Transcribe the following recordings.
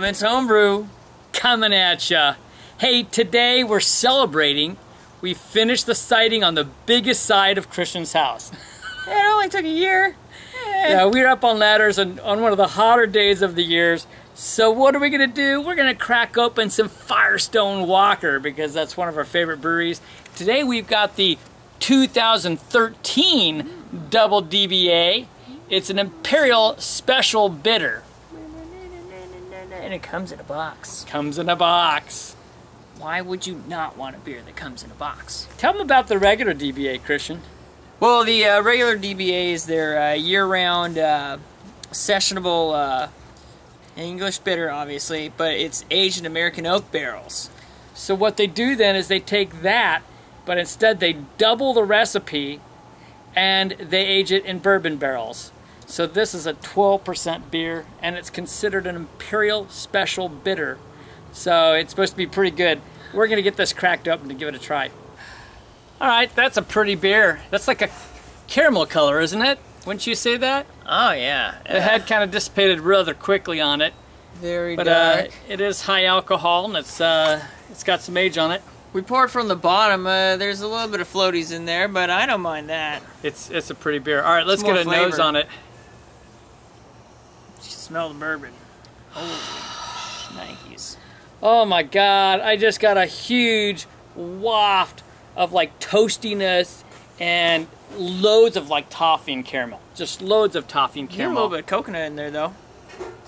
Kevin's Homebrew coming at ya. Hey, today we're celebrating. We finished the siding on the biggest side of Christian's house. It only took a year. Yeah, we were up on ladders on one of the hotter days of the years. So what are we gonna do? We're gonna crack open some Firestone Walker because that's one of our favorite breweries. Today we've got the 2013 Double DBA. It's an Imperial Special Bitter. And it comes in a box. Comes in a box. Why would you not want a beer that comes in a box? Tell them about the regular DBA, Christian. Well, the regular DBA is their year-round sessionable English bitter, obviously, but it's aged in American oak barrels. So what they do then is they take that, but instead they double the recipe and they age it in bourbon barrels. So this is a 12% beer, and it's considered an Imperial Special Bitter. So it's supposed to be pretty good. We're gonna get this cracked open to give it a try. All right, that's a pretty beer. That's like a caramel color, isn't it? Wouldn't you say that? Oh, yeah. The head kind of dissipated rather quickly on it. Very But dark. it is high alcohol, and it's got some age on it. We poured from the bottom. There's a little bit of floaties in there, but I don't mind that. It's a pretty beer. All right, let's Some get more a nose flavor. on it. You can smell the bourbon. Holy Nikes. Oh my God, I just got a huge waft of like toastiness and loads of like toffee and caramel. Just loads of toffee and You get a caramel. little bit of coconut in there, though.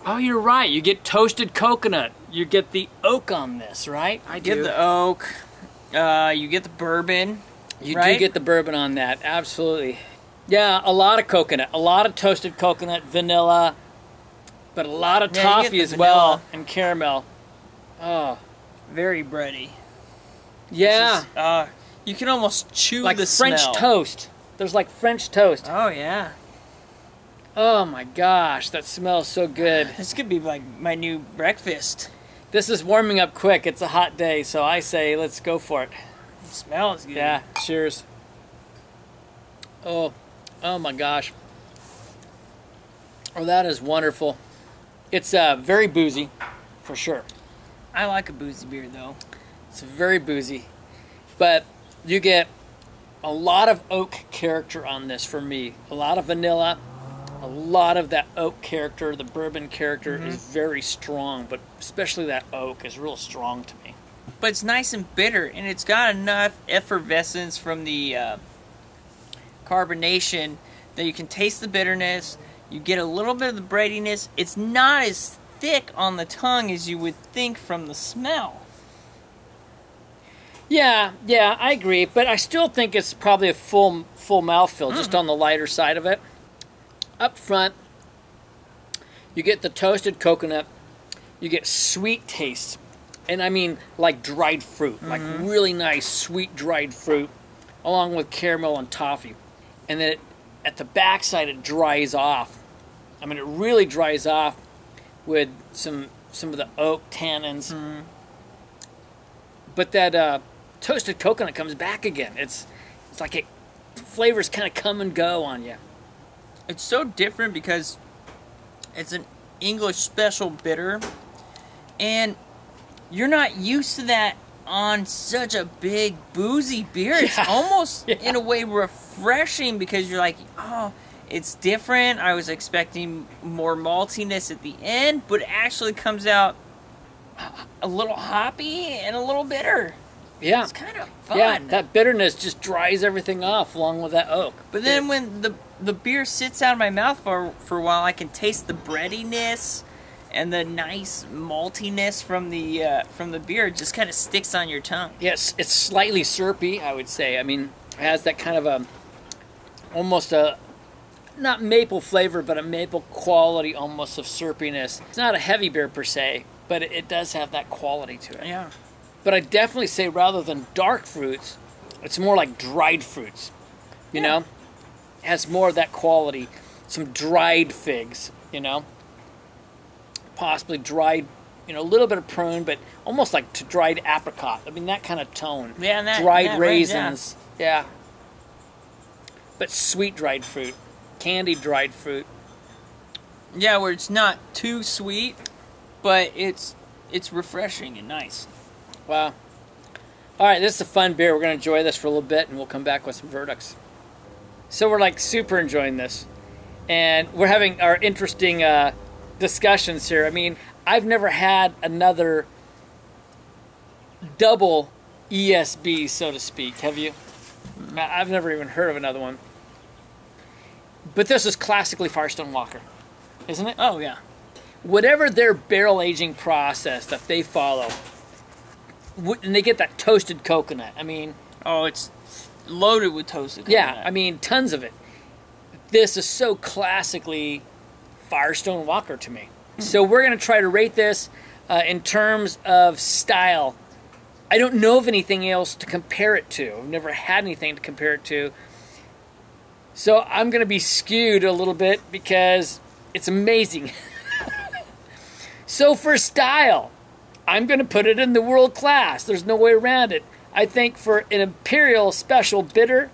Oh, you're right. You get toasted coconut. You get the oak on this, right? I Get the oak. You get the bourbon. You do right? get the bourbon on that, absolutely. Yeah, a lot of coconut, a lot of toasted coconut, vanilla, but a lot of Yeah, you get toffee the as well, vanilla. and caramel. Oh, Very bready. yeah, This is, you can almost chew like the French smell. toast. There's like French toast. Oh, yeah. Oh my gosh, that smells so good. This could be like my new breakfast. This is warming up quick. It's a hot day, so I say let's go for it. It smells good. Yeah, cheers. Oh my gosh. Oh, that is wonderful. It's very boozy, for sure. I like a boozy beer, though. It's very boozy, but you get a lot of oak character on this for me. A lot of vanilla, a lot of that oak character. The bourbon character is very strong, but especially that oak is real strong to me. But it's nice and bitter, and it's got enough effervescence from the carbonation that you can taste the bitterness. You get a little bit of the breadiness. It's not as thick on the tongue as you would think from the smell. Yeah, I agree, but I still think it's probably a full mouthfeel, just on the lighter side of it. Up front, you get the toasted coconut, you get sweet taste, and I mean like dried fruit, like really nice sweet dried fruit, along with caramel and toffee. And then at the backside it dries off. I mean, it really dries off with some of the oak tannins. But that toasted coconut comes back again. It's like flavors kind of come and go on you. It's so different because it's an English special bitter, and you're not used to that on such a big boozy beer. It's almost in a way refreshing because you're like, oh, it's different. I was expecting more maltiness at the end, but it actually comes out a little hoppy and a little bitter. Yeah. It's kind of fun. Yeah, that bitterness just dries everything off along with that oak. But then when the beer sits out of my mouth for a while, I can taste the breadiness and the nice maltiness from the beer. It just kind of sticks on your tongue. Yes, it's slightly syrupy, I would say. I mean, it has that kind of almost a, not maple flavor, but a maple quality almost of syrupiness. It's not a heavy beer per se, but it does have that quality to it. Yeah. But I definitely say rather than dark fruits, it's more like dried fruits. You know? It has more of that quality. Some dried figs, you know? Possibly dried, you know, a little bit of prune, but almost like dried apricot. I mean, that kind of tone. Yeah, and dried raisins. Yeah. But sweet dried fruit. Candied dried fruit. Yeah, where it's not too sweet, but it's refreshing and nice. Wow. All right, this is a fun beer. We're going to enjoy this for a little bit, and we'll come back with some verdicts. So we're like super enjoying this, and we're having our interesting discussions here. I mean, I've never had another double ESB, so to speak. Have you? I've never even heard of another one. But this is classically Firestone Walker, isn't it? Oh, yeah. Whatever their barrel aging process that they follow, and they get that toasted coconut. I mean... Oh, it's loaded with toasted coconut. Yeah, I mean, tons of it. This is so classically Firestone Walker to me. So we're going to try to rate this in terms of style. I don't know of anything else to compare it to. I've never had anything to compare it to. So I'm going to be skewed a little bit because it's amazing. So for style, I'm going to put it in the world class. There's no way around it. I think for an Imperial Special Bitter,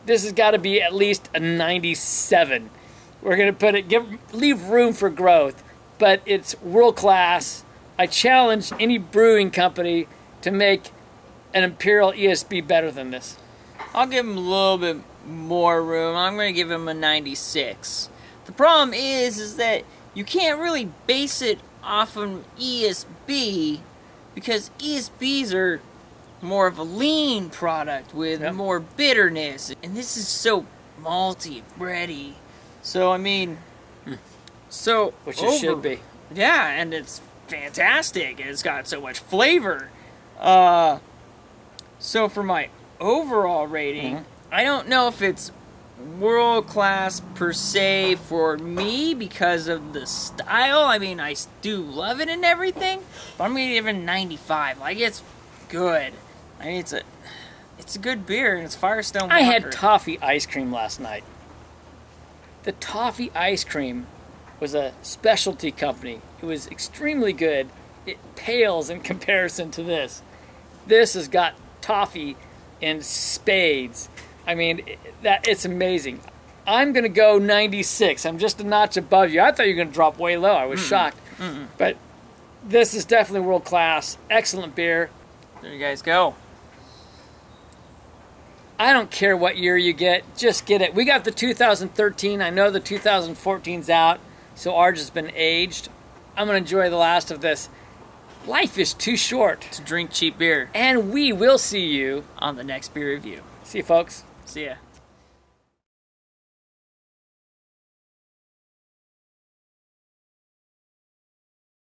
this has got to be at least a 97. We're going to put it, leave room for growth, but it's world class. I challenge any brewing company to make an Imperial ESB better than this. I'll give him a little bit more room. I'm going to give him a 96. The problem is that you can't really base it off of ESB because ESBs are more of a lean product with more bitterness, and this is so malty, bready. So I mean, which it should be. Yeah, and it's fantastic. It's got so much flavor. So for my overall rating, I don't know if it's world class per se for me because of the style. I mean, I do love it and everything, but I'm gonna give it a 95. Like, it's good. I mean, it's a good beer, and it's Firestone Walker. I had toffee ice cream last night. The toffee ice cream was a specialty company. It was extremely good. It pales in comparison to this. This has got toffee in spades. I mean, it's amazing. I'm going to go 96. I'm just a notch above you. I thought you were going to drop way low. I was shocked. But this is definitely world class. Excellent beer. There you guys go. I don't care what year you get. Just get it. We got the 2013. I know the 2014's out, so ours has been aged. I'm going to enjoy the last of this. Life is too short to drink cheap beer. And we will see you on the next beer review. See you, folks. See ya.